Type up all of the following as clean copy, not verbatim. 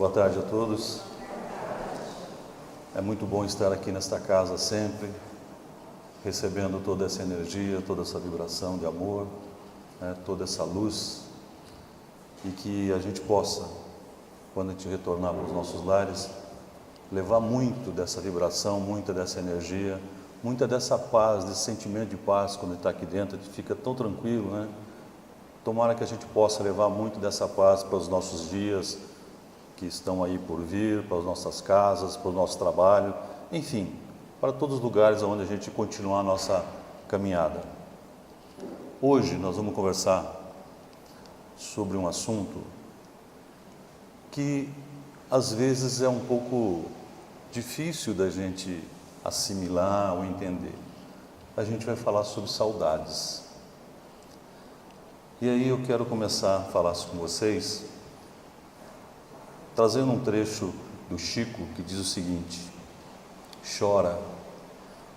Boa tarde a todos. É muito bom estar aqui nesta casa sempre, recebendo toda essa energia, toda essa vibração de amor, toda essa luz, e que a gente possa, quando a gente retornar para os nossos lares, levar muito dessa vibração, muita dessa energia, muita dessa paz, desse sentimento de paz. Quando a gente está aqui dentro, a gente fica tão tranquilo, né? Tomara que a gente possa levar muito dessa paz para os nossos dias que estão aí por vir, para as nossas casas, para o nosso trabalho, enfim, para todos os lugares onde a gente continuar a nossa caminhada. Hoje nós vamos conversar sobre um assunto que às vezes é um pouco difícil da gente assimilar ou entender. A gente vai falar sobre saudades. E aí eu quero começar a falar com vocês trazendo um trecho do Chico que diz o seguinte: chora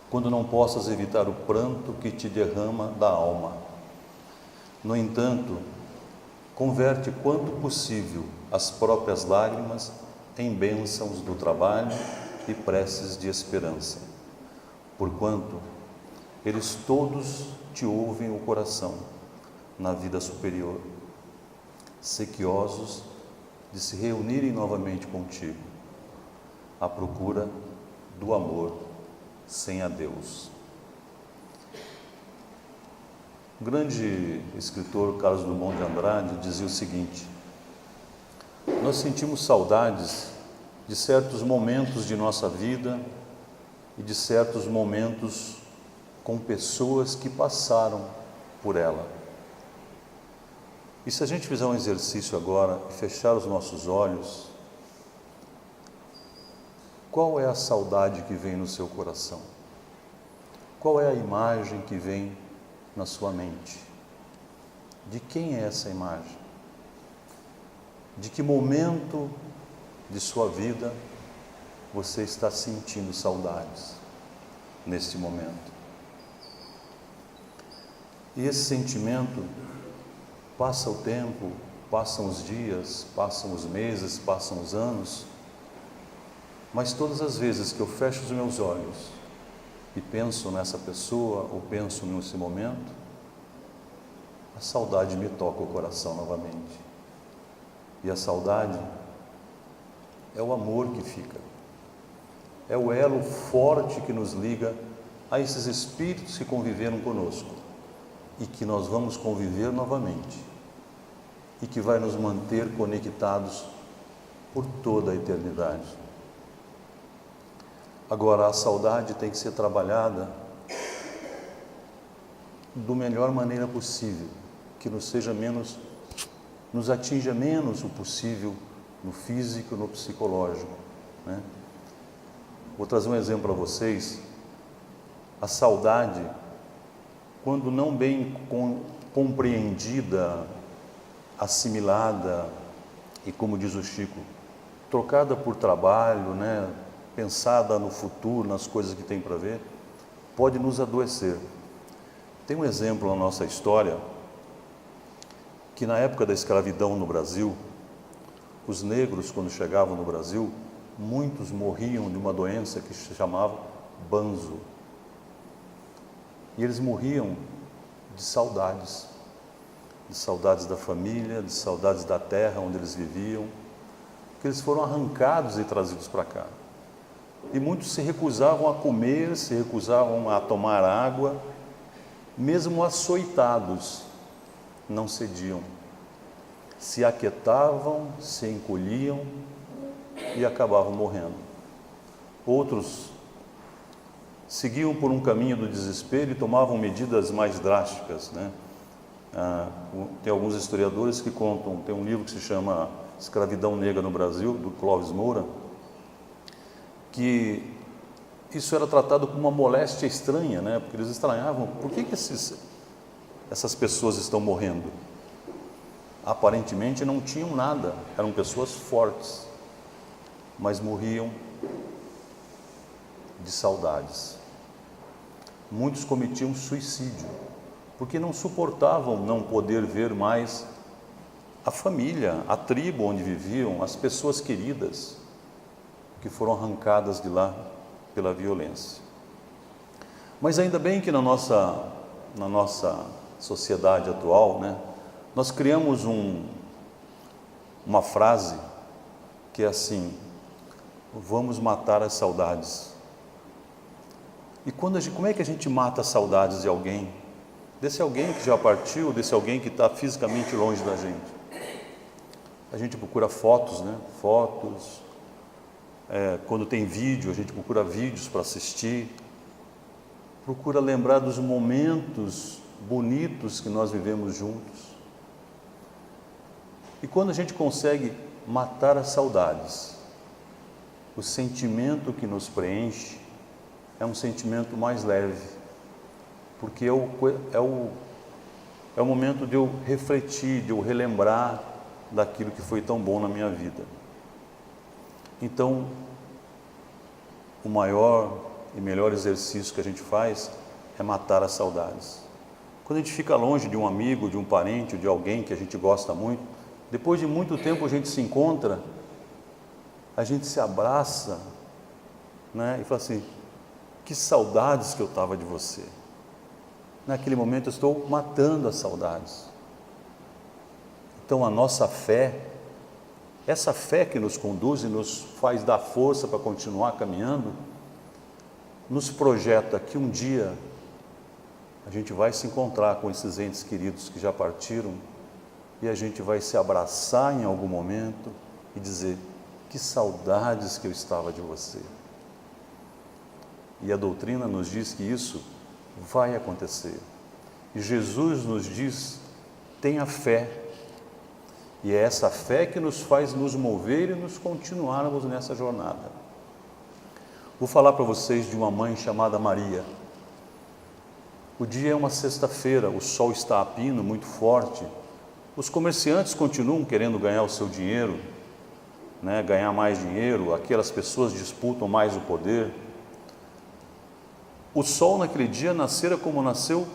quando não possas evitar o pranto que te derrama da alma. No entanto, converte quanto possível as próprias lágrimas em bênçãos do trabalho e preces de esperança, porquanto eles todos te ouvem o coração na vida superior, sequiosos de se reunirem novamente contigo, à procura do amor sem adeus. O grande escritor Carlos Drummond de Andrade dizia o seguinte: nós sentimos saudades de certos momentos de nossa vida e de certos momentos com pessoas que passaram por ela. E se a gente fizer um exercício agora e fechar os nossos olhos, qual é a saudade que vem no seu coração? Qual é a imagem que vem na sua mente? De quem é essa imagem? De que momento de sua vida você está sentindo saudades neste momento? E esse sentimento passa o tempo, passam os dias, passam os meses, passam os anos, mas todas as vezes que eu fecho os meus olhos e penso nessa pessoa ou penso nesse momento, a saudade me toca o coração novamente. E a saudade é o amor que fica, é o elo forte que nos liga a esses espíritos que conviveram conosco e que nós vamos conviver novamente e que vai nos manter conectados por toda a eternidade. Agora, a saudade tem que ser trabalhada da melhor maneira possível, que nos atinja menos o possível no físico, no psicológico, né? Vou trazer um exemplo para vocês. A saudade, quando não bem compreendida, assimilada e, como diz o Chico, trocada por trabalho, né? Pensada no futuro, nas coisas que tem para ver, pode nos adoecer. Tem um exemplo na nossa história que na época da escravidão no Brasil, os negros, quando chegavam no Brasil, muitos morriam de uma doença que se chamava banzo. E eles morriam de saudades da família, de saudades da terra onde eles viviam, porque eles foram arrancados e trazidos para cá. E muitos se recusavam a comer, se recusavam a tomar água, mesmo açoitados, não cediam. Se aquietavam, se encolhiam e acabavam morrendo. Outros seguiam por um caminho do desespero e tomavam medidas mais drásticas, né? Tem alguns historiadores que contam, tem um livro que se chama Escravidão Negra no Brasil, do Clóvis Moura, que isso era tratado como uma moléstia estranha, né? Porque eles estranhavam, por que essas pessoas estão morrendo? Aparentemente não tinham nada, eram pessoas fortes, mas morriam de saudades. Muitos cometiam suicídio, porque não suportavam não poder ver mais a família, a tribo onde viviam, as pessoas queridas que foram arrancadas de lá pela violência. Mas ainda bem que na nossa sociedade atual, né, nós criamos uma frase que é assim: vamos matar as saudades. E como é que a gente mata as saudades de alguém? Desse alguém que já partiu, desse alguém que está fisicamente longe da gente. A gente procura fotos, né? Fotos. Quando tem vídeo, a gente procura vídeos para assistir. Procura lembrar dos momentos bonitos que nós vivemos juntos. E quando a gente consegue matar as saudades, o sentimento que nos preenche é um sentimento mais leve, porque é o momento de eu refletir, de eu relembrar daquilo que foi tão bom na minha vida. Então, o maior e melhor exercício que a gente faz é matar as saudades. Quando a gente fica longe de um amigo, de um parente, de alguém que a gente gosta muito, depois de muito tempo a gente se encontra, a gente se abraça, né, e fala assim: que saudades que eu estava de você. Naquele momento eu estou matando as saudades. Então a nossa fé, essa fé que nos conduz e nos faz dar força para continuar caminhando, nos projeta que um dia a gente vai se encontrar com esses entes queridos que já partiram e a gente vai se abraçar em algum momento e dizer: que saudades que eu estava de você. E a doutrina nos diz que isso vai acontecer. E Jesus nos diz: tenha fé. E é essa fé que nos faz nos mover e nos continuarmos nessa jornada. Vou falar para vocês de uma mãe chamada Maria. O dia é uma sexta-feira, o sol está a pino, muito forte. Os comerciantes continuam querendo ganhar o seu dinheiro, né? Ganhar mais dinheiro, aquelas pessoas disputam mais o poder. O sol naquele dia nascera como nasceu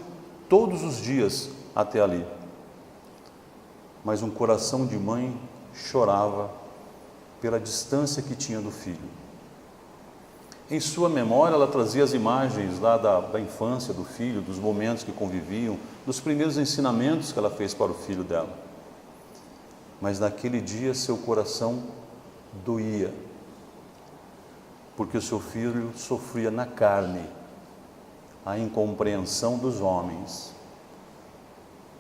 todos os dias até ali. Mas um coração de mãe chorava pela distância que tinha do filho. Em sua memória ela trazia as imagens lá da infância do filho, dos momentos que conviviam, dos primeiros ensinamentos que ela fez para o filho dela. Mas naquele dia seu coração doía, porque o seu filho sofria na carne a incompreensão dos homens.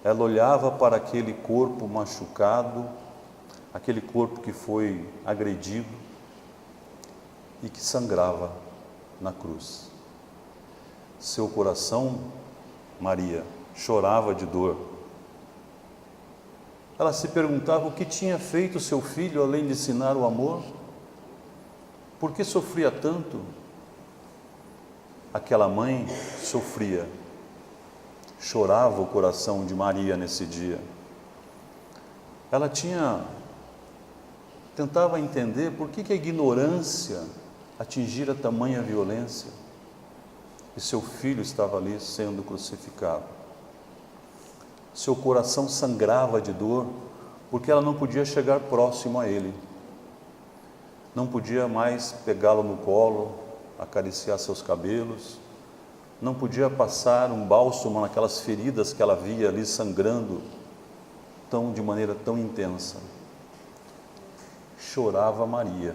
Ela olhava para aquele corpo machucado, aquele corpo que foi agredido e que sangrava na cruz. Seu coração, Maria, chorava de dor. Ela se perguntava o que tinha feito seu filho além de ensinar o amor. Por que sofria tanto? Aquela mãe sofria. Chorava o coração de Maria nesse dia. Ela tentava entender por que a ignorância atingira tamanha violência e seu filho estava ali sendo crucificado. Seu coração sangrava de dor porque ela não podia chegar próximo a ele, não podia mais pegá-lo no colo, acariciar seus cabelos, não podia passar um bálsamo naquelas feridas que ela via ali sangrando de maneira tão intensa. Chorava Maria.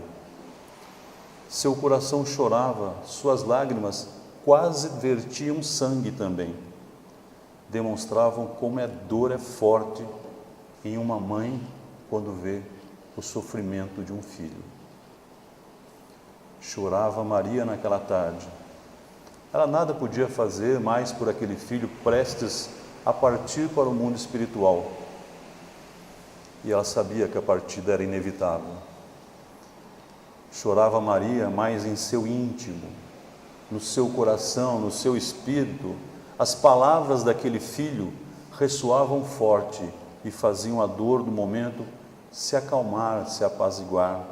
Seu coração chorava, suas lágrimas quase vertiam sangue também. Demonstravam como a dor é forte em uma mãe quando vê o sofrimento de um filho. Chorava Maria naquela tarde. Ela nada podia fazer mais por aquele filho prestes a partir para o mundo espiritual. E ela sabia que a partida era inevitável. Chorava Maria, mas em seu íntimo, no seu coração, no seu espírito, as palavras daquele filho ressoavam forte e faziam a dor do momento se acalmar, se apaziguar,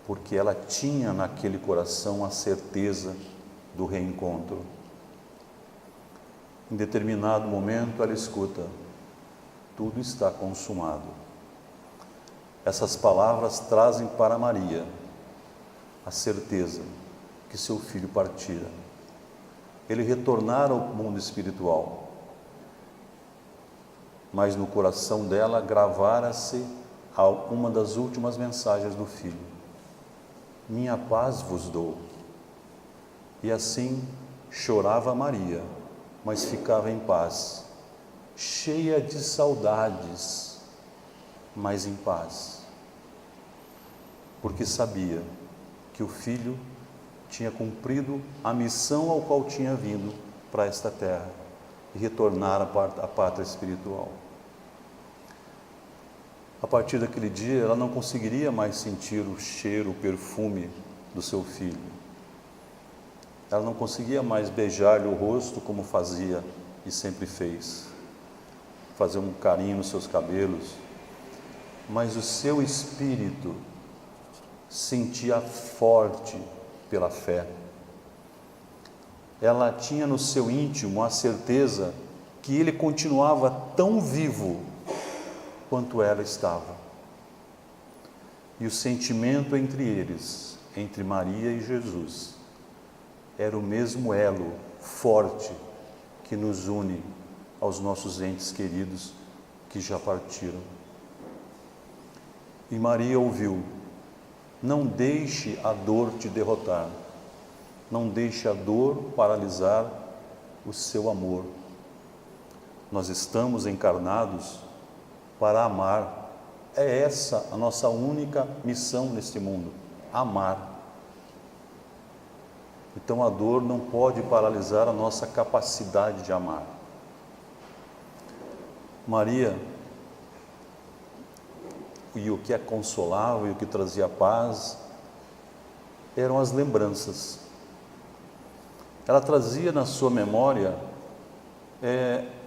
porque ela tinha naquele coração a certeza do reencontro. Em determinado momento ela escuta: tudo está consumado. Essas palavras trazem para Maria a certeza que seu filho partira. Ele retornara ao mundo espiritual, mas no coração dela gravara-se uma das últimas mensagens do filho: minha paz vos dou. E assim chorava Maria, mas ficava em paz, cheia de saudades, mas em paz, porque sabia que o filho tinha cumprido a missão ao qual tinha vindo para esta terra e retornar à pátria espiritual. A partir daquele dia, ela não conseguiria mais sentir o cheiro, o perfume do seu filho. Ela não conseguia mais beijar-lhe o rosto como fazia e sempre fez, fazer um carinho nos seus cabelos, mas o seu espírito sentia forte pela fé. Ela tinha no seu íntimo a certeza que ele continuava tão vivo quanto ela estava. E o sentimento entre eles, entre Maria e Jesus, era o mesmo elo forte que nos une aos nossos entes queridos que já partiram. E Maria ouviu: não deixe a dor te derrotar, não deixe a dor paralisar o seu amor. Nós estamos encarnados para amar. É essa a nossa única missão neste mundo: amar. Então a dor não pode paralisar a nossa capacidade de amar. Maria, e o que a consolava e o que trazia paz, eram as lembranças. Ela trazia na sua memória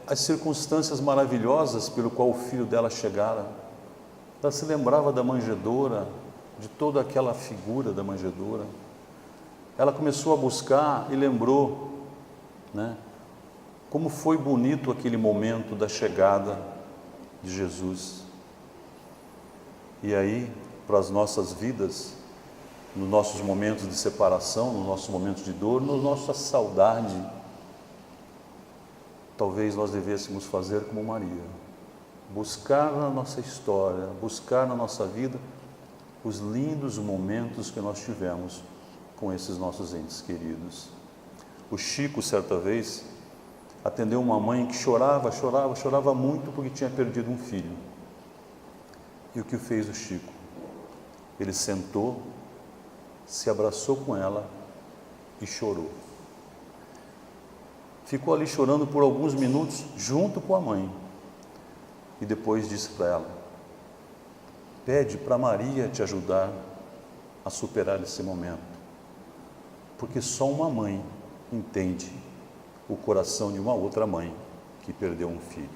as circunstâncias maravilhosas pelo qual o filho dela chegara. Ela se lembrava da manjedoura, de toda aquela figura da manjedoura. Ela começou a buscar e lembrou, como foi bonito aquele momento da chegada de Jesus. E aí, para as nossas vidas, nos nossos momentos de separação, nos nossos momentos de dor, na nossa saudade, talvez nós devêssemos fazer como Maria: buscar na nossa história, buscar na nossa vida os lindos momentos que nós tivemos com esses nossos entes queridos. O Chico, certa vez, atendeu uma mãe que chorava muito porque tinha perdido um filho. E o que fez o Chico? Ele sentou, se abraçou com ela e chorou. Ficou ali chorando por alguns minutos junto com a mãe. E depois disse para ela: pede para Maria te ajudar a superar esse momento, porque só uma mãe entende o coração de uma outra mãe que perdeu um filho.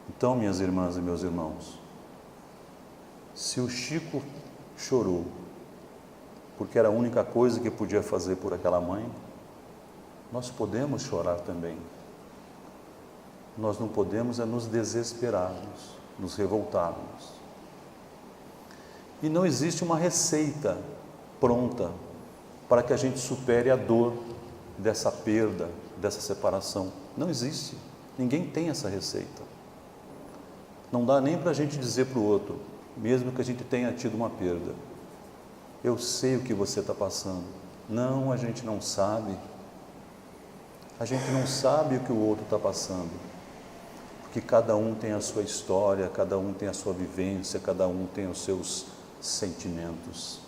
Então, minhas irmãs e meus irmãos, se o Chico chorou porque era a única coisa que podia fazer por aquela mãe, nós podemos chorar também. Nós não podemos nos desesperarmos, nos revoltarmos. E não existe uma receita pronta para que a gente supere a dor dessa perda, dessa separação. Não existe. Ninguém tem essa receita. Não dá nem para a gente dizer para o outro, mesmo que a gente tenha tido uma perda: eu sei o que você está passando. Não, a gente não sabe. A gente não sabe o que o outro está passando, porque cada um tem a sua história, cada um tem a sua vivência, cada um tem os seus sentimentos.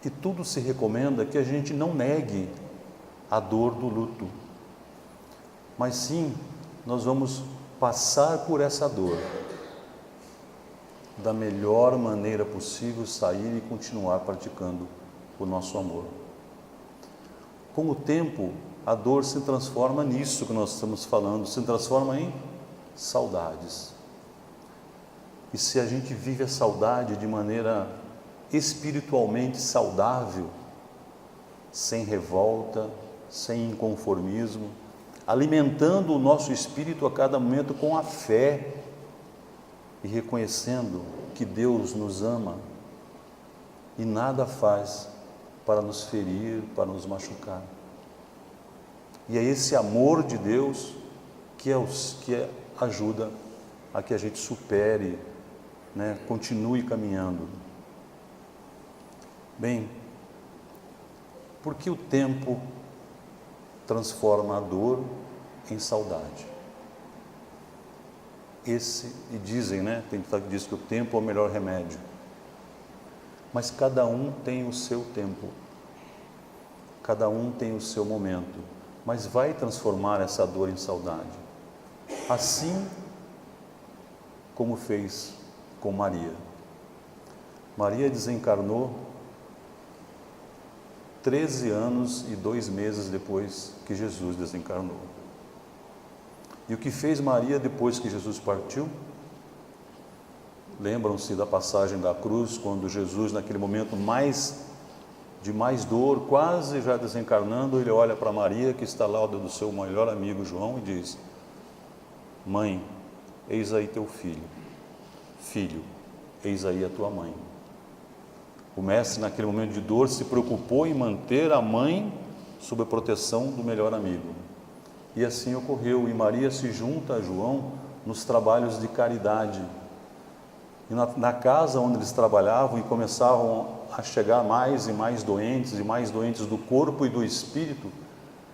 E tudo se recomenda que a gente não negue a dor do luto, mas sim, nós vamos passar por essa dor da melhor maneira possível, sair e continuar praticando o nosso amor. Com o tempo, a dor se transforma nisso que nós estamos falando, se transforma em saudades. E se a gente vive a saudade de maneira espiritualmente saudável, sem revolta, sem inconformismo, alimentando o nosso espírito a cada momento com a fé e reconhecendo que Deus nos ama e nada faz para nos ferir, para nos machucar. E é esse amor de Deus que ajuda a que a gente supere, né, continue caminhando. Bem, por que o tempo transforma a dor em saudade? E dizem, né, tem que diz que o tempo é o melhor remédio. Mas cada um tem o seu tempo, cada um tem o seu momento, mas vai transformar essa dor em saudade. Assim como fez com Maria. Maria desencarnou 13 anos e 2 meses depois que Jesus desencarnou. E o que fez Maria depois que Jesus partiu? Lembram-se da passagem da cruz, quando Jesus, naquele momento de mais dor, quase já desencarnando, ele olha para Maria, que está lá do seu melhor amigo João, e diz: mãe, eis aí teu filho. Filho, eis aí a tua mãe. O mestre, naquele momento de dor, se preocupou em manter a mãe sob a proteção do melhor amigo. E assim ocorreu, e Maria se junta a João nos trabalhos de caridade. E na casa onde eles trabalhavam, e começavam a chegar mais e mais doentes do corpo e do espírito,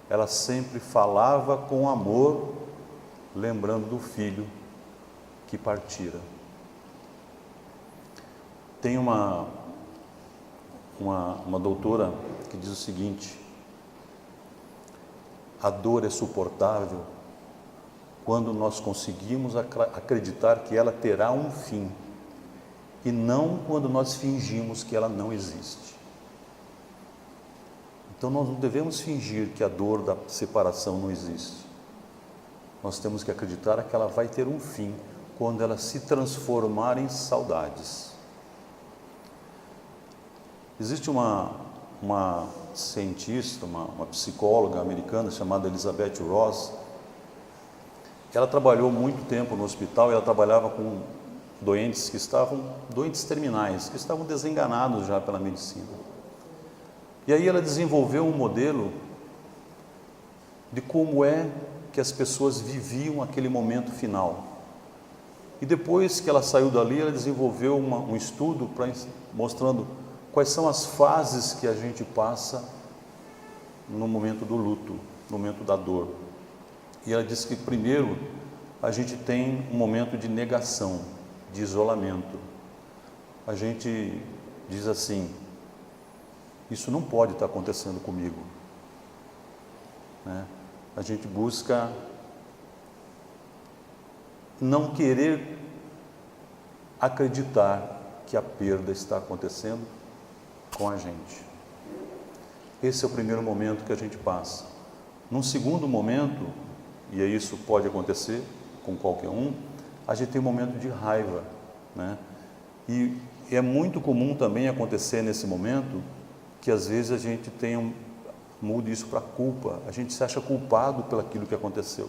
ela sempre falava com amor, lembrando do filho que partira. Tem uma doutora que diz o seguinte: a dor é suportável quando nós conseguimos acreditar que ela terá um fim, e não quando nós fingimos que ela não existe. Então nós não devemos fingir que a dor da separação não existe. Nós temos que acreditar que ela vai ter um fim quando ela se transformar em saudades. Existe uma cientista, uma psicóloga americana chamada Elizabeth Ross. Ela trabalhou muito tempo no hospital e ela trabalhava com doentes terminais, que estavam desenganados já pela medicina. E aí ela desenvolveu um modelo de como é que as pessoas viviam aquele momento final. E depois que ela saiu dali, ela desenvolveu um estudo mostrando quais são as fases que a gente passa no momento do luto, no momento da dor. E ela disse que primeiro a gente tem um momento de negação, de isolamento. A gente diz assim: isso não pode estar acontecendo comigo, né? A gente busca não querer acreditar que a perda está acontecendo com a gente. Esse é o primeiro momento que a gente passa. Num segundo momento, e isso pode acontecer com qualquer um, a gente tem um momento de raiva, né? E é muito comum também acontecer nesse momento que às vezes a gente muda isso para culpa. A gente se acha culpado pelo aquilo que aconteceu.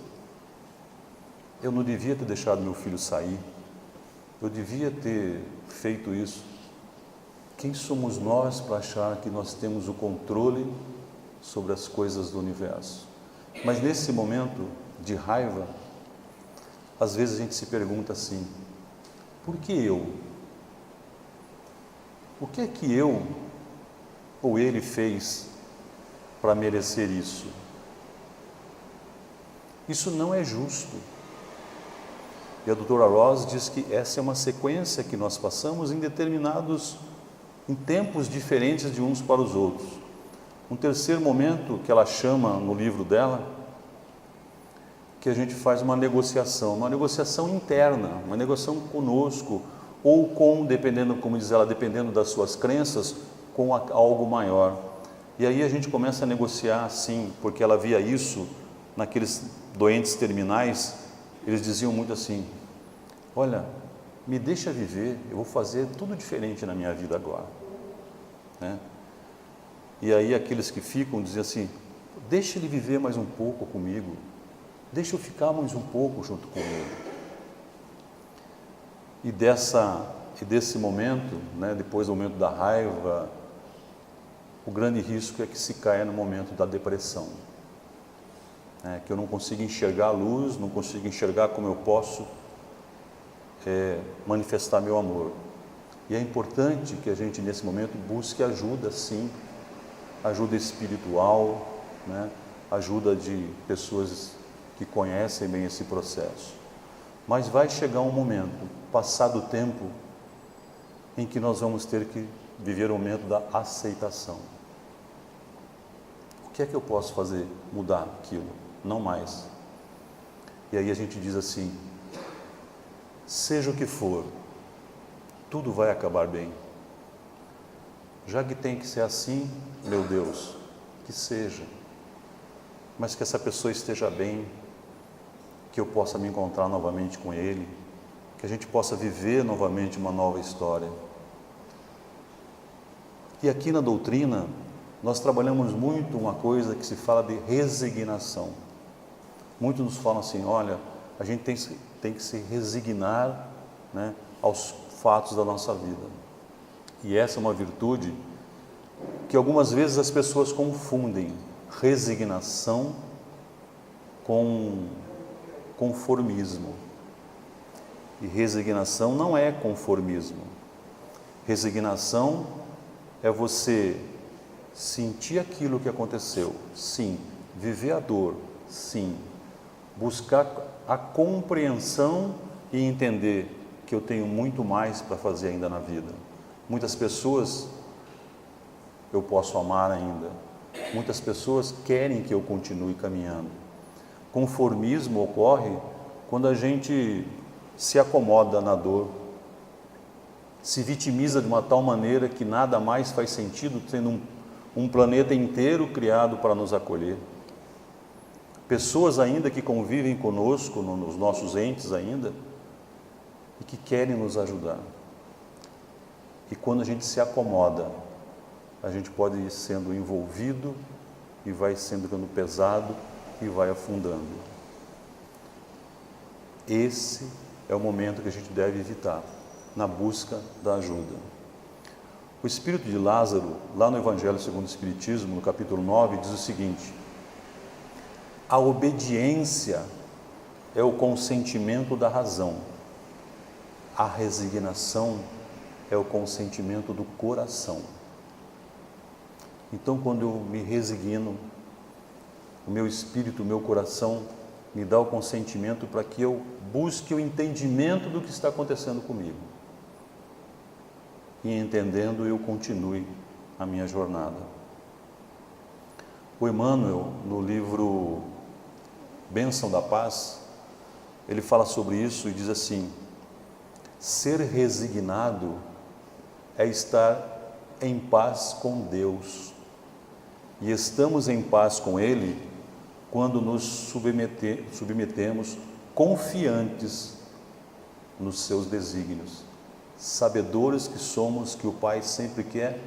Eu não devia ter deixado meu filho sair. Eu devia ter feito isso. Quem somos nós para achar que nós temos o controle sobre as coisas do universo? Mas nesse momento de raiva, às vezes a gente se pergunta assim: por que eu? O que é que eu ou ele fez para merecer isso? Isso não é justo. E a doutora Ross diz que essa é uma sequência que nós passamos em tempos diferentes de uns para os outros. Um terceiro momento que ela chama no livro dela, que a gente faz uma negociação interna, uma negociação conosco, ou com, dependendo, como diz ela, dependendo das suas crenças, com algo maior. E aí a gente começa a negociar assim, porque ela via isso naqueles doentes terminais. Eles diziam muito assim: olha, me deixa viver, eu vou fazer tudo diferente na minha vida agora, né? E aí aqueles que ficam diziam assim: deixa ele viver mais um pouco comigo, deixa eu ficar mais um pouco junto com Ele. E desse momento, né, depois do momento da raiva, o grande risco é que se caia no momento da depressão. Que eu não consigo enxergar a luz, não consigo enxergar como eu posso manifestar meu amor. E é importante que a gente, nesse momento, busque ajuda, sim, ajuda espiritual, né? Ajuda de pessoas que conhecem bem esse processo. Mas vai chegar um momento, passado o tempo, em que nós vamos ter que viver o momento da aceitação. O que é que eu posso fazer? Mudar aquilo? Não mais. E aí a gente diz assim, seja o que for, tudo vai acabar bem. Já que tem que ser assim, meu Deus, que seja. Mas que essa pessoa esteja bem, que eu possa me encontrar novamente com Ele, que a gente possa viver novamente uma nova história. E aqui na doutrina, nós trabalhamos muito uma coisa que se fala de resignação. Muitos nos falam assim, olha, a gente tem que se resignar, né, aos fatos da nossa vida. E essa é uma virtude que algumas vezes as pessoas confundem resignação com conformismo. E resignação não é conformismo. Resignação é você sentir aquilo que aconteceu, sim. Viver a dor, sim. Buscar a compreensão e entender que eu tenho muito mais para fazer ainda na vida. Muitas pessoas eu posso amar ainda. Muitas pessoas querem que eu continue caminhando. Conformismo ocorre quando a gente se acomoda na dor, se vitimiza de uma tal maneira que nada mais faz sentido, tendo um planeta inteiro criado para nos acolher. Pessoas ainda que convivem conosco, nos nossos entes ainda, e que querem nos ajudar. E quando a gente se acomoda, a gente pode ir sendo envolvido e vai sendo ficando pesado e vai afundando. Esse é o momento que a gente deve evitar, na busca da ajuda. O espírito de Lázaro, lá no Evangelho segundo o Espiritismo, no capítulo 9, diz o seguinte: a obediência é o consentimento da razão, a resignação é o consentimento do coração. Então, quando eu me resigno, o meu espírito, o meu coração me dá o consentimento para que eu busque o entendimento do que está acontecendo comigo. E entendendo, eu continue a minha jornada. O Emmanuel, no livro Bênção da Paz, ele fala sobre isso e diz assim: ser resignado é estar em paz com Deus. E estamos em paz com Ele quando nos submetemos confiantes nos seus desígnios, sabedores que somos que o Pai sempre quer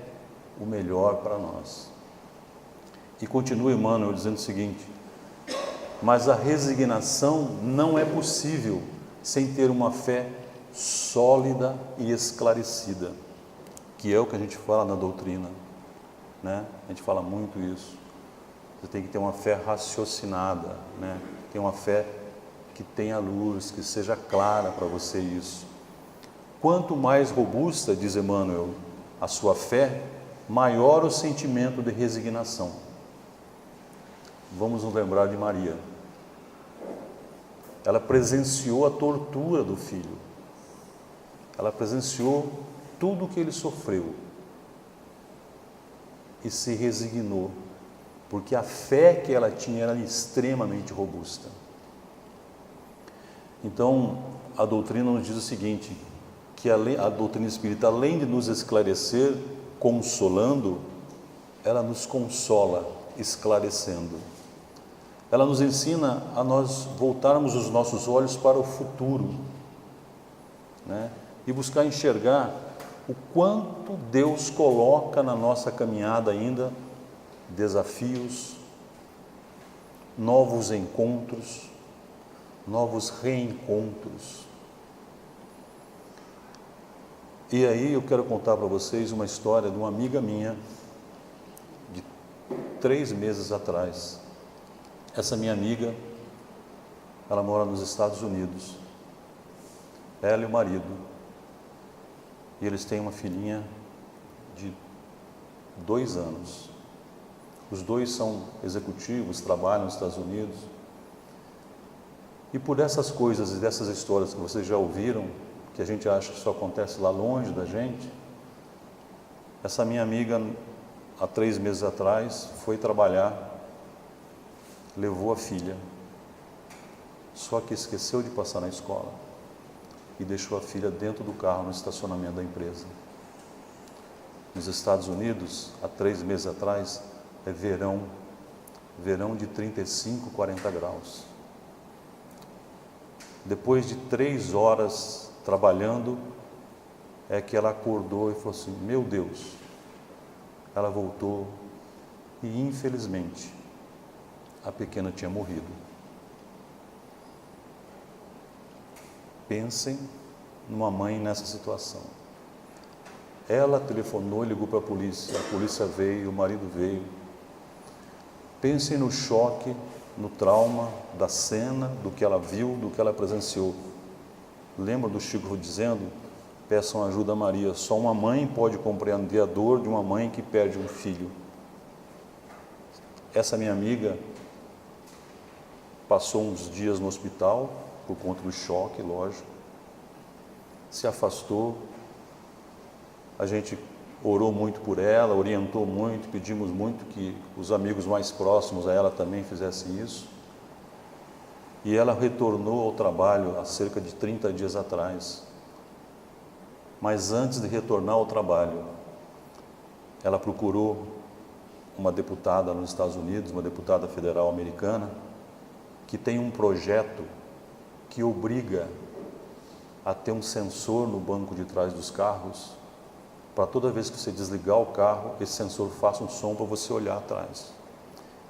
o melhor para nós. E continua Emmanuel dizendo o seguinte: mas a resignação não é possível sem ter uma fé sólida e esclarecida, que é o que a gente fala na doutrina, né? A gente fala muito isso. Você tem que ter uma fé raciocinada, né? Tem uma fé que tenha luz, que seja clara para você isso. Quanto mais robusta, diz Emmanuel, a sua fé, maior o sentimento de resignação. Vamos nos lembrar de Maria. Ela presenciou a tortura do filho. Ela presenciou tudo o que ele sofreu e se resignou, porque a fé que ela tinha era extremamente robusta. Então, a doutrina nos diz o seguinte, que a doutrina espírita, além de nos esclarecer, consolando, ela nos consola, esclarecendo. Ela nos ensina a nós voltarmos os nossos olhos para o futuro, né? E buscar enxergar o quanto Deus coloca na nossa caminhada ainda desafios, novos encontros, novos reencontros. E aí eu quero contar para vocês uma história de uma amiga minha, de 3 meses atrás. Essa minha amiga, ela mora nos Estados Unidos, ela e o marido, e eles têm uma filhinha de 2 anos. Os dois são executivos, trabalham nos Estados Unidos. E por essas coisas e dessas histórias que vocês já ouviram, que a gente acha que só acontece lá longe da gente, essa minha amiga, há 3 meses atrás, foi trabalhar, levou a filha, só que esqueceu de passar na escola e deixou a filha dentro do carro no estacionamento da empresa. Nos Estados Unidos, há 3 meses atrás, é verão de 35, 40 graus. Depois de 3 horas trabalhando, é que ela acordou e falou assim: meu Deus. Ela voltou e, infelizmente, a pequena tinha morrido. Pensem numa mãe nessa situação. Ela telefonou e ligou para a polícia veio, o marido veio. Pensem no choque, no trauma da cena, do que ela viu, do que ela presenciou. Lembra do Chico dizendo: peçam ajuda a Maria, só uma mãe pode compreender a dor de uma mãe que perde um filho. Essa minha amiga passou uns dias no hospital, por conta do choque, lógico, se afastou, a gente orou muito por ela, orientou muito, pedimos muito que os amigos mais próximos a ela também fizessem isso, e ela retornou ao trabalho há cerca de 30 dias atrás. Mas antes de retornar ao trabalho, ela procurou uma deputada nos Estados Unidos, uma deputada federal americana, que tem um projeto que obriga a ter um sensor no banco de trás dos carros, para toda vez que você desligar o carro, esse sensor faça um som para você olhar atrás.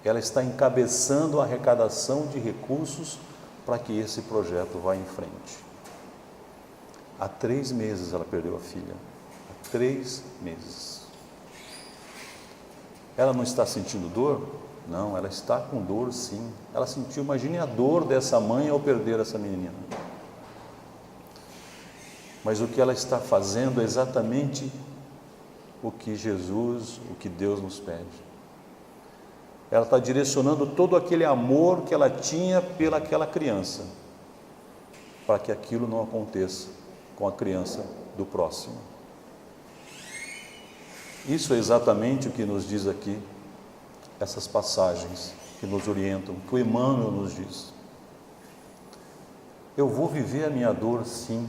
Ela está encabeçando a arrecadação de recursos para que esse projeto vá em frente. Há 3 meses ela perdeu a filha. Há 3 meses. Ela não está sentindo dor? Não, ela está com dor sim. Ela sentiu, imagine a dor dessa mãe ao perder essa menina. Mas o que ela está fazendo é exatamente o que Jesus, o que Deus nos pede. Ela está direcionando todo aquele amor que ela tinha pelaquela criança, para que aquilo não aconteça com a criança do próximo. Isso é exatamente o que nos diz aqui essas passagens que nos orientam, que o Emmanuel nos diz. Eu vou viver a minha dor, sim,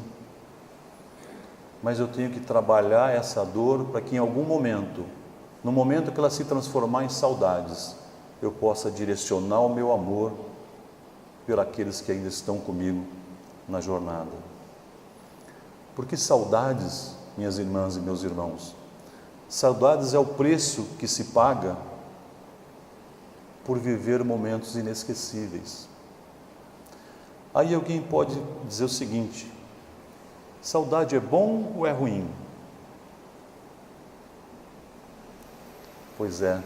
mas eu tenho que trabalhar essa dor para que em algum momento, no momento que ela se transformar em saudades, eu possa direcionar o meu amor por aqueles que ainda estão comigo na jornada. Porque saudades, minhas irmãs e meus irmãos, saudades é o preço que se paga por viver momentos inesquecíveis. Aí alguém pode dizer o seguinte: saudade é bom ou é ruim? Pois é.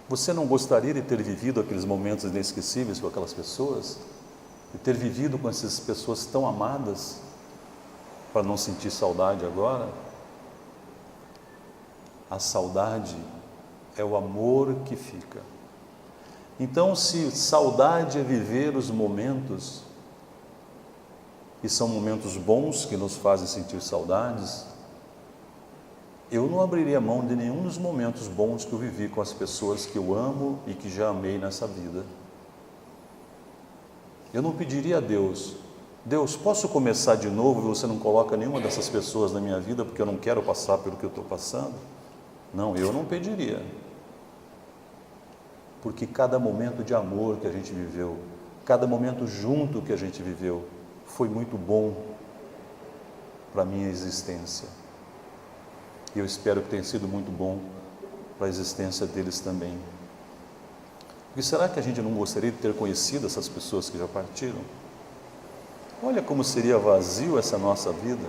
Você não gostaria de ter vivido aqueles momentos inesquecíveis com aquelas pessoas? De ter vivido com essas pessoas tão amadas, para não sentir saudade agora? A saudade é o amor que fica. Então, se saudade é viver os momentos, e são momentos bons que nos fazem sentir saudades, eu não abriria mão de nenhum dos momentos bons que eu vivi com as pessoas que eu amo e que já amei nessa vida. Eu não pediria a Deus: Deus, posso começar de novo e você não coloca nenhuma dessas pessoas na minha vida porque eu não quero passar pelo que eu estou passando? Não, eu não pediria. Porque cada momento de amor que a gente viveu, cada momento junto que a gente viveu, foi muito bom para a minha existência. E eu espero que tenha sido muito bom para a existência deles também. Porque será que a gente não gostaria de ter conhecido essas pessoas que já partiram? Olha como seria vazio essa nossa vida.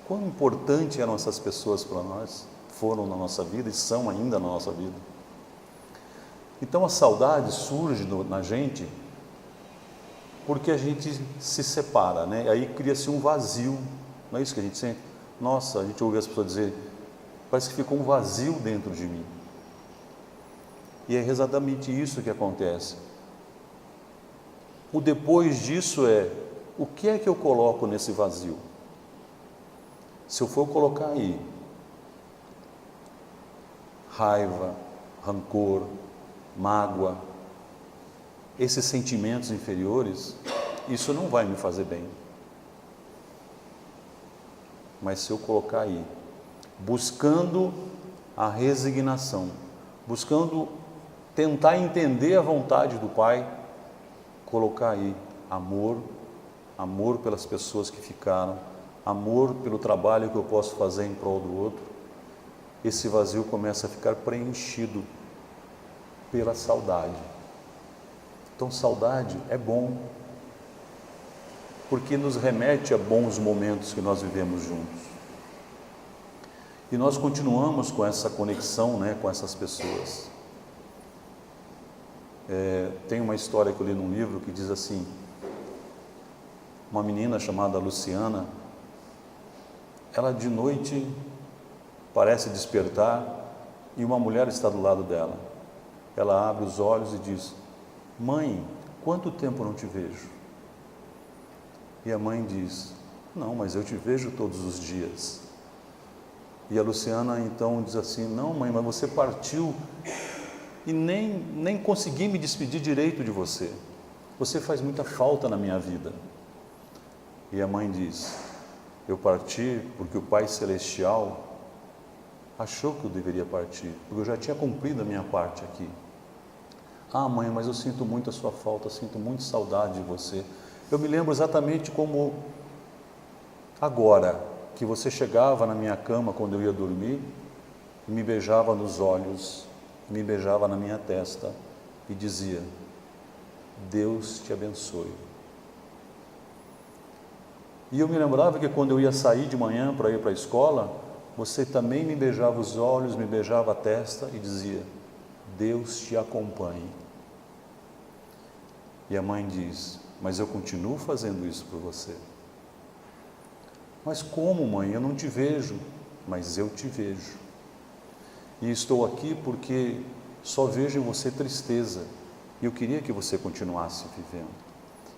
Quão importante eram essas pessoas para nós, foram na nossa vida e são ainda na nossa vida. Então a saudade surge na gente porque a gente se separa, né? Aí cria-se um vazio, não é isso que a gente sente? Nossa, a gente ouve as pessoas dizer, parece que ficou um vazio dentro de mim. E é exatamente isso que acontece. O depois disso é, o que é que eu coloco nesse vazio? Se eu for colocar aí raiva, rancor, mágoa, esses sentimentos inferiores, isso não vai me fazer bem. Mas se eu colocar aí, buscando a resignação, buscando tentar entender a vontade do Pai, colocar aí amor, amor pelas pessoas que ficaram, amor pelo trabalho que eu posso fazer em prol do outro, esse vazio começa a ficar preenchido pela saudade. Então saudade é bom, porque nos remete a bons momentos que nós vivemos juntos. E nós continuamos com essa conexão, né, com essas pessoas. Tem uma história que eu li num livro que diz assim, uma menina chamada Luciana, ela de noite parece despertar e uma mulher está do lado dela. Ela abre os olhos e diz, mãe, quanto tempo não te vejo? E a mãe diz, não, mas eu te vejo todos os dias. E a Luciana então diz assim, não mãe, mas você partiu e nem consegui me despedir direito de você. Você faz muita falta na minha vida. E a mãe diz, eu parti porque o Pai Celestial achou que eu deveria partir, porque eu já tinha cumprido a minha parte aqui. Ah mãe, mas eu sinto muito a sua falta, sinto muito saudade de você. Eu me lembro exatamente como agora, que você chegava na minha cama quando eu ia dormir, e me beijava nos olhos, me beijava na minha testa e dizia, Deus te abençoe. E eu me lembrava que quando eu ia sair de manhã para ir para a escola, você também me beijava os olhos, me beijava a testa e dizia, Deus te acompanhe. E a mãe diz, mas eu continuo fazendo isso por você. Mas como, mãe? Eu não te vejo, mas eu te vejo. E estou aqui porque só vejo em você tristeza. E eu queria que você continuasse vivendo.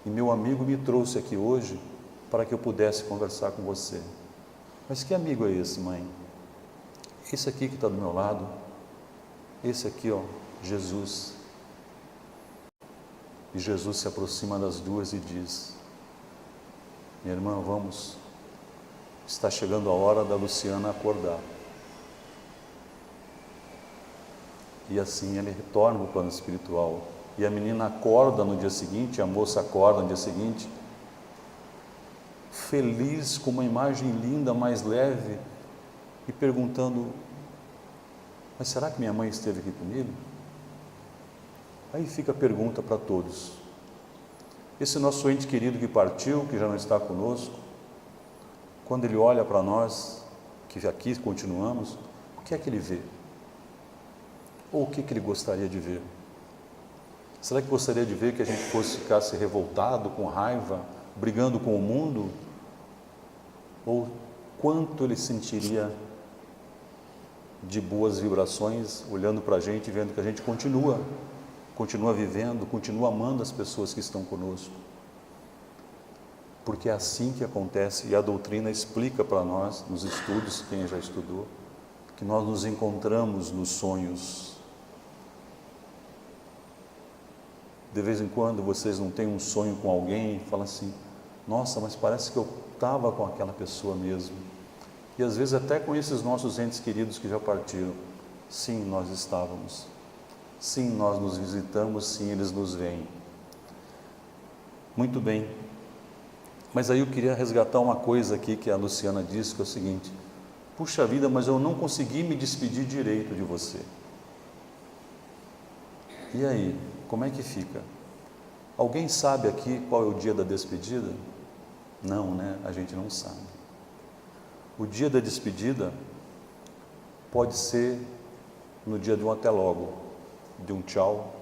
E meu amigo me trouxe aqui hoje para que eu pudesse conversar com você. Mas que amigo é esse, mãe? Esse aqui que está do meu lado, esse aqui, ó, Jesus. E Jesus se aproxima das duas e diz, minha irmã, vamos, está chegando a hora da Luciana acordar. E assim ele retorna ao plano espiritual. E a menina acorda no dia seguinte, a moça acorda no dia seguinte, feliz, com uma imagem linda, mais leve, e perguntando, mas será que minha mãe esteve aqui comigo? Aí fica a pergunta para todos. Esse nosso ente querido que partiu, que já não está conosco, quando ele olha para nós, que aqui continuamos, o que é que ele vê? Ou o que ele gostaria de ver? Será que gostaria de ver que a gente ficasse revoltado, com raiva, brigando com o mundo? Ou quanto ele sentiria de boas vibrações, olhando para a gente, vendo que a gente continua vivendo, continua amando as pessoas que estão conosco. Porque é assim que acontece, e a doutrina explica para nós, nos estudos, quem já estudou, que nós nos encontramos nos sonhos. De vez em quando vocês não têm um sonho com alguém e falam assim, nossa, mas parece que eu estava com aquela pessoa mesmo. E às vezes até com esses nossos entes queridos que já partiram. Sim, nós estávamos. Sim, nós nos visitamos, sim, eles nos veem. Muito bem. Mas aí eu queria resgatar uma coisa aqui que a Luciana disse, que é o seguinte, puxa vida, mas eu não consegui me despedir direito de você. E aí, como é que fica? Alguém sabe aqui qual é o dia da despedida? Não, né? A gente não sabe. O dia da despedida pode ser no dia de um até logo, de um tchau,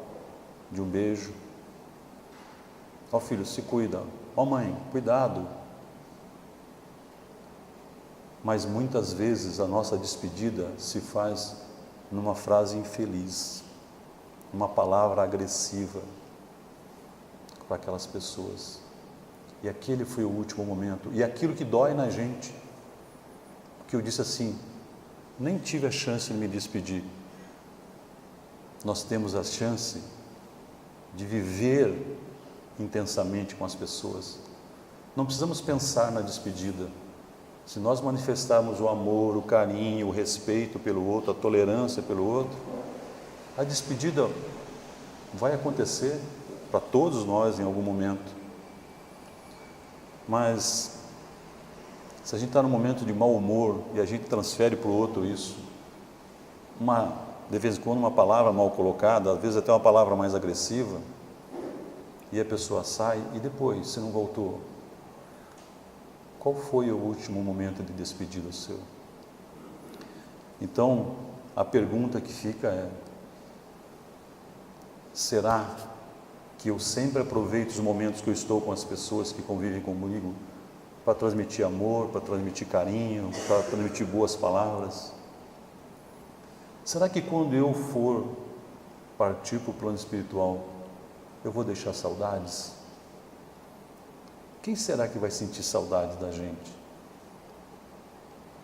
de um beijo. Ó filho, se cuida. Ó mãe, cuidado. Mas muitas vezes a nossa despedida se faz numa frase infeliz, uma palavra agressiva para aquelas pessoas. E aquele foi o último momento. E aquilo que dói na gente, porque eu disse assim, nem tive a chance de me despedir. Nós temos a chance de viver intensamente com as pessoas. Não precisamos pensar na despedida. Se nós manifestarmos o amor, o carinho, o respeito pelo outro, a tolerância pelo outro, a despedida vai acontecer para todos nós em algum momento. Mas se a gente está num momento de mau humor e a gente transfere para o outro isso, de vez em quando uma palavra mal colocada, às vezes até uma palavra mais agressiva, e a pessoa sai, e depois, se não voltou, qual foi o último momento de despedida seu? Então, a pergunta que fica é, será que eu sempre aproveito os momentos que eu estou com as pessoas que convivem comigo para transmitir amor, para transmitir carinho, para transmitir boas palavras? Será que quando eu for partir para o plano espiritual, eu vou deixar saudades? Quem será que vai sentir saudade da gente?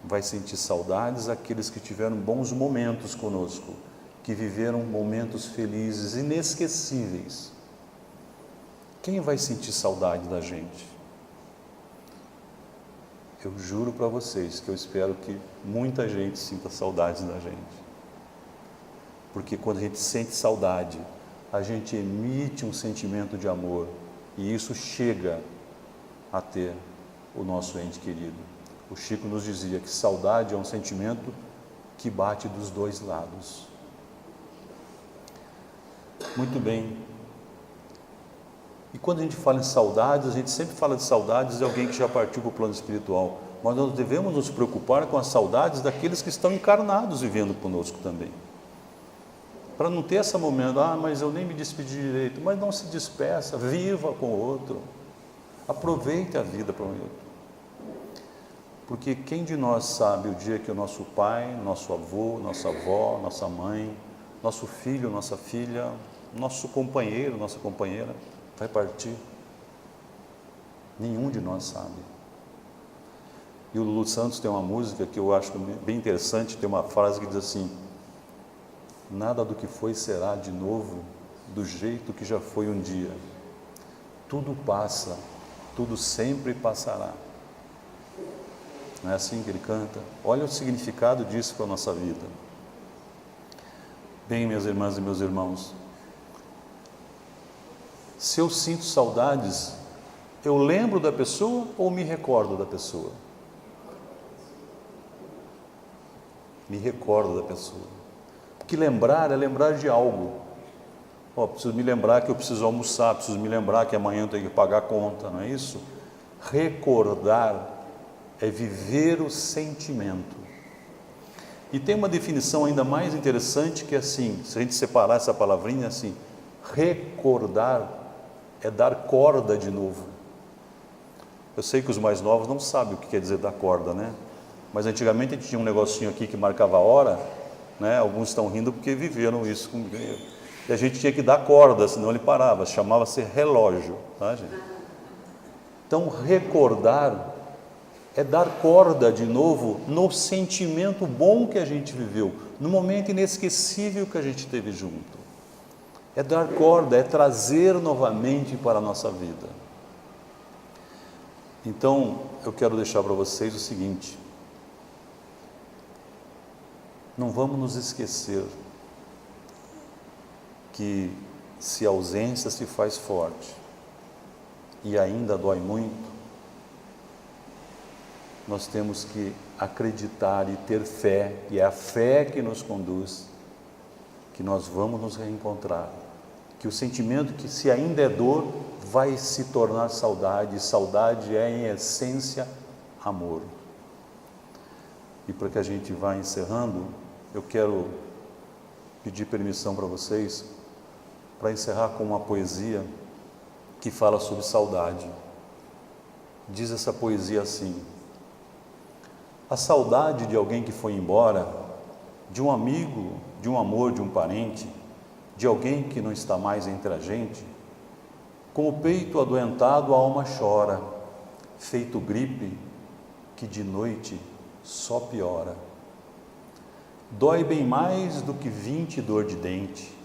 Vai sentir saudades aqueles que tiveram bons momentos conosco, que viveram momentos felizes, inesquecíveis. Quem vai sentir saudade da gente? Eu juro para vocês que eu espero que muita gente sinta saudades da gente. Porque quando a gente sente saudade, a gente emite um sentimento de amor e isso chega a ter o nosso ente querido. O Chico nos dizia que saudade é um sentimento que bate dos dois lados. Muito bem. E quando a gente fala em saudades, a gente sempre fala de saudades de alguém que já partiu para o plano espiritual. Mas nós devemos nos preocupar com as saudades daqueles que estão encarnados vivendo conosco também. Para não ter esse momento, mas eu nem me despedi direito. Mas não se despeça, viva com o outro. Aproveite a vida para o outro. Porque quem de nós sabe o dia que o nosso pai, nosso avô, nossa avó, nossa mãe, nosso filho, nossa filha, nosso companheiro, nossa companheira vai partir? Nenhum de nós sabe. E o Lulu Santos tem uma música que eu acho bem interessante, tem uma frase que diz assim: nada do que foi será de novo do jeito que já foi um dia. Tudo passa, tudo sempre passará. Não é assim que ele canta? Olha o significado disso para a nossa vida. Bem, minhas irmãs e meus irmãos, se eu sinto saudades, eu lembro da pessoa ou me recordo da pessoa? Me recordo da pessoa. Porque lembrar é lembrar de algo. Preciso me lembrar que eu preciso almoçar, preciso me lembrar que amanhã eu tenho que pagar a conta, não é isso? Recordar é viver o sentimento. E tem uma definição ainda mais interessante que é assim, se a gente separar essa palavrinha assim, recordar é dar corda de novo. Eu sei que os mais novos não sabem o que quer dizer dar corda, né? Mas antigamente a gente tinha um negocinho aqui que marcava a hora, né? Alguns estão rindo porque viveram isso comigo. E a gente tinha que dar corda, senão ele parava, chamava-se relógio, tá, gente? Então, recordar é dar corda de novo no sentimento bom que a gente viveu, no momento inesquecível que a gente teve junto. É dar corda, é trazer novamente para a nossa vida. Então, eu quero deixar para vocês o seguinte: não vamos nos esquecer que se a ausência se faz forte e ainda dói muito, nós temos que acreditar e ter fé, e é a fé que nos conduz, que nós vamos nos reencontrar que o sentimento que se ainda é dor vai se tornar saudade, e saudade é em essência amor. E para que a gente vá encerrando, eu quero pedir permissão para vocês para encerrar com uma poesia que fala sobre saudade. Diz essa poesia assim: a saudade de alguém que foi embora, de um amigo, de um amor, de um parente, de alguém que não está mais entre a gente, com o peito adoentado a alma chora, feito gripe que de noite só piora. Dói bem mais do que 20 dor de dente,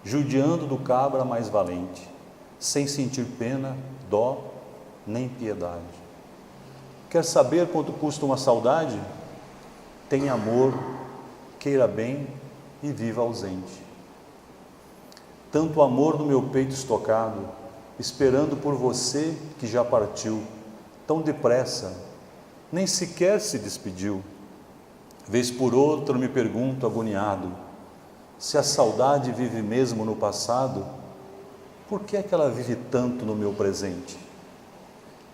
judiando do cabra mais valente, sem sentir pena, dó, nem piedade. Quer saber quanto custa uma saudade? Tem amor, queira bem e viva ausente. Tanto amor no meu peito estocado, esperando por você que já partiu, tão depressa, nem sequer se despediu. Vez por outra me pergunto agoniado, se a saudade vive mesmo no passado, por que é que ela vive tanto no meu presente?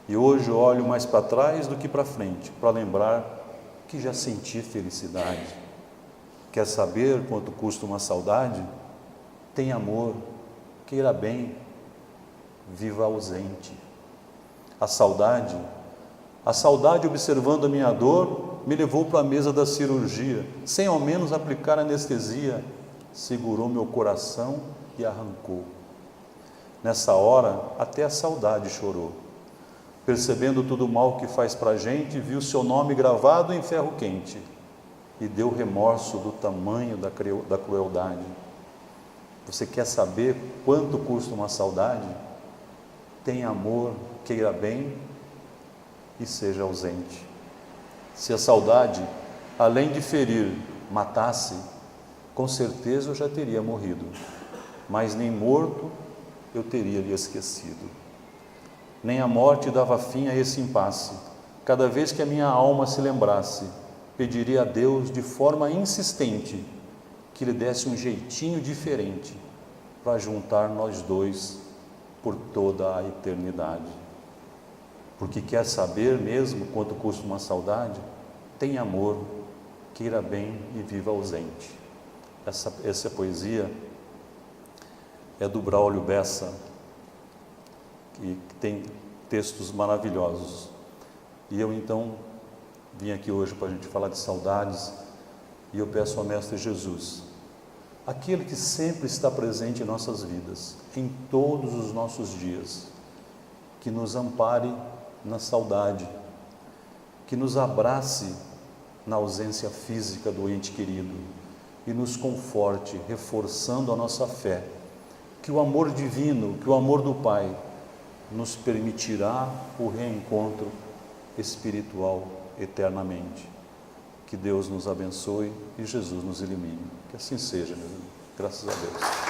E hoje eu olho mais para trás do que para frente, para lembrar que já senti felicidade. Quer saber quanto custa uma saudade? Tem amor, queira bem, viva ausente. A saudade observando a minha dor, me levou para a mesa da cirurgia, sem ao menos aplicar anestesia, segurou meu coração e arrancou. Nessa hora, até a saudade chorou. Percebendo tudo o mal que faz para a gente, viu seu nome gravado em ferro quente e deu remorso do tamanho da crueldade. Você quer saber quanto custa uma saudade? Tenha amor, queira bem e seja ausente. Se a saudade, além de ferir, matasse, com certeza eu já teria morrido, mas nem morto eu teria lhe esquecido. Nem a morte dava fim a esse impasse. Cada vez que a minha alma se lembrasse, pediria a Deus de forma insistente que lhe desse um jeitinho diferente para juntar nós dois por toda a eternidade. Porque quer saber mesmo quanto custa uma saudade? Tem amor, queira bem e viva ausente. Essa poesia é do Braulio Bessa, que tem textos maravilhosos. E eu então vim aqui hoje para a gente falar de saudades, e eu peço ao Mestre Jesus, aquele que sempre está presente em nossas vidas, em todos os nossos dias, que nos ampare na saudade, que nos abrace na ausência física do ente querido e nos conforte, reforçando a nossa fé, que o amor divino, que o amor do Pai nos permitirá o reencontro espiritual eternamente. Que Deus nos abençoe e Jesus nos ilumine. Que assim seja, meu irmão. Graças a Deus.